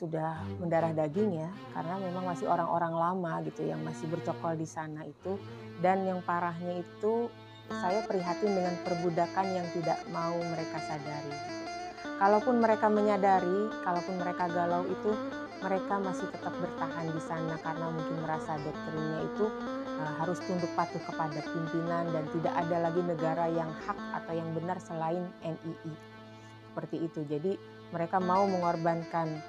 sudah mendarah daging ya, karena memang masih orang-orang lama gitu yang masih bercokol di sana itu. Dan yang parahnya itu saya prihatin dengan perbudakan yang tidak mau mereka sadari. Kalaupun mereka menyadari, kalaupun mereka galau itu, mereka masih tetap bertahan di sana karena mungkin merasa doktrinnya itu harus tunduk patuh kepada pimpinan dan tidak ada lagi negara yang hak atau yang benar selain NII. Seperti itu. Jadi mereka mau mengorbankan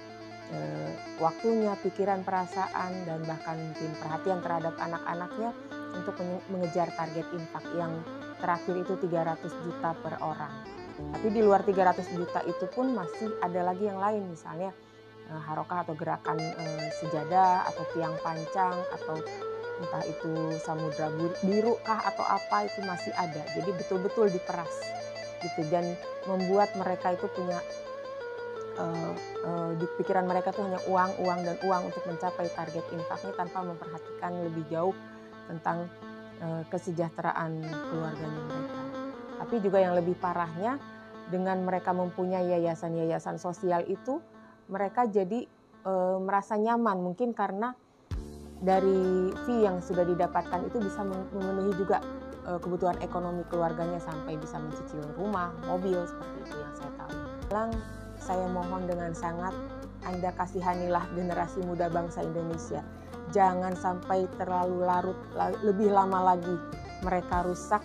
waktunya, pikiran, perasaan, dan bahkan mungkin perhatian terhadap anak-anaknya untuk mengejar target infak yang terakhir itu 300 juta per orang. Tapi di luar 300 juta itu pun masih ada lagi yang lain, misalnya harokah atau gerakan sejadah atau tiang pancang atau entah itu samudra biru kah atau apa, itu masih ada. Jadi betul-betul diperas gitu dan membuat mereka itu punya di pikiran mereka tuh hanya uang, uang, dan uang untuk mencapai target infaknya tanpa memperhatikan lebih jauh tentang kesejahteraan keluarganya mereka. Tapi juga yang lebih parahnya, dengan mereka mempunyai yayasan-yayasan sosial itu, mereka jadi merasa nyaman mungkin karena dari fee yang sudah didapatkan itu bisa memenuhi juga kebutuhan ekonomi keluarganya sampai bisa mencicil rumah, mobil, seperti itu yang saya tahu. Saya mohon dengan sangat, Anda kasihanilah generasi muda bangsa Indonesia. Jangan sampai terlalu larut, lebih lama lagi mereka rusak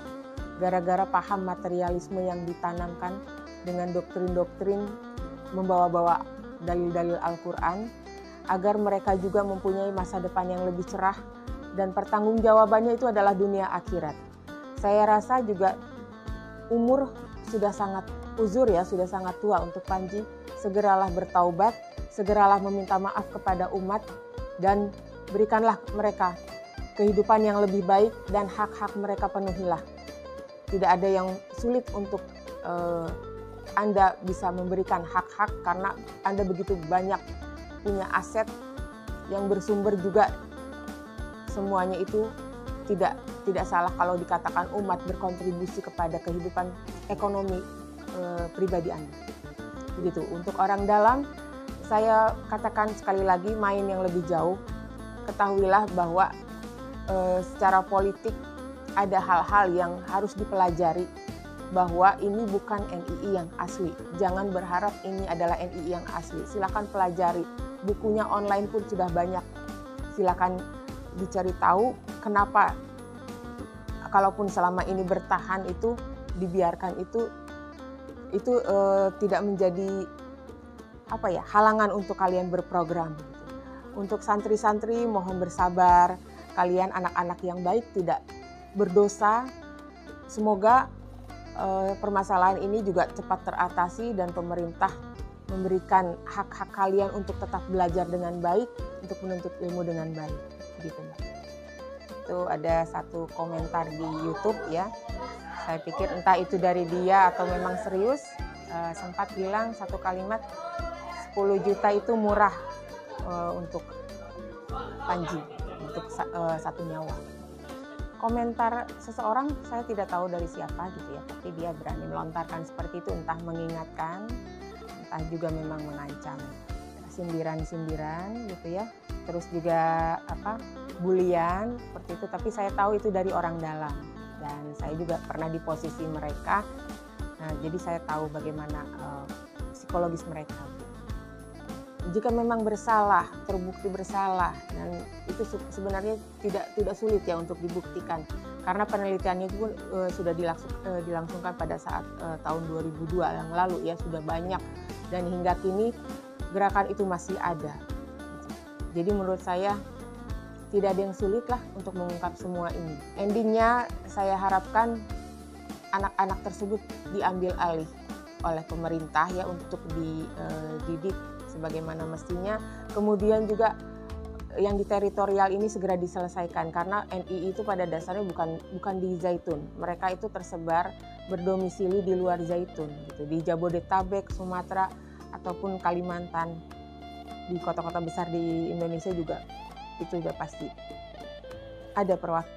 gara-gara paham materialisme yang ditanamkan dengan doktrin-doktrin membawa-bawa dalil-dalil Al-Quran, agar mereka juga mempunyai masa depan yang lebih cerah dan pertanggungjawabannya itu adalah dunia akhirat. Saya rasa juga umur sudah sangat uzur ya, sudah sangat tua untuk Panji. Segeralah bertaubat, segeralah meminta maaf kepada umat, dan berikanlah mereka kehidupan yang lebih baik dan hak-hak mereka penuhilah. Tidak ada yang sulit untuk Anda bisa memberikan hak-hak karena Anda begitu banyak punya aset yang bersumber juga. Semuanya itu tidak salah kalau dikatakan umat berkontribusi kepada kehidupan ekonomi pribadi Anda. Begitu. Untuk orang dalam, saya katakan sekali lagi, main yang lebih jauh. Ketahuilah bahwa secara politik ada hal-hal yang harus dipelajari, bahwa ini bukan NII yang asli. Jangan berharap ini adalah NII yang asli. Silakan pelajari. Bukunya online pun sudah banyak. Silakan dicari tahu kenapa kalaupun selama ini bertahan itu dibiarkan itu tidak menjadi halangan untuk kalian berprogram. Untuk santri-santri mohon bersabar, kalian anak-anak yang baik, tidak berdosa. Semoga permasalahan ini juga cepat teratasi dan pemerintah memberikan hak-hak kalian untuk tetap belajar dengan baik, untuk menuntut ilmu dengan baik. Gitu, Mbak. Itu ada satu komentar di YouTube ya. Saya pikir entah itu dari dia atau memang serius, sempat bilang satu kalimat, 10 juta itu murah untuk Panji, untuk satu nyawa. Komentar seseorang saya tidak tahu dari siapa gitu ya, tapi dia berani melontarkan seperti itu, entah mengingatkan, entah juga memang mengancam. Sindiran-sindiran gitu ya, terus juga bulian seperti itu, tapi saya tahu itu dari orang dalam. Dan saya juga pernah di posisi mereka, jadi saya tahu bagaimana psikologis mereka. Jika memang bersalah, terbukti bersalah, dan itu sebenarnya tidak sulit ya untuk dibuktikan, karena penelitiannya itu pun sudah dilangsungkan pada saat tahun 2002 yang lalu ya, sudah banyak, dan hingga kini gerakan itu masih ada. Jadi menurut saya tidak ada yang sulit lah untuk mengungkap semua ini. Endingnya saya harapkan anak-anak tersebut diambil alih oleh pemerintah ya untuk dididik sebagaimana mestinya. Kemudian juga yang di teritorial ini segera diselesaikan, karena NII itu pada dasarnya bukan di Zaitun. Mereka itu tersebar berdomisili di luar Zaitun gitu, di Jabodetabek, Sumatera ataupun Kalimantan. Di kota-kota besar di Indonesia juga itu sudah pasti ada perwakilan.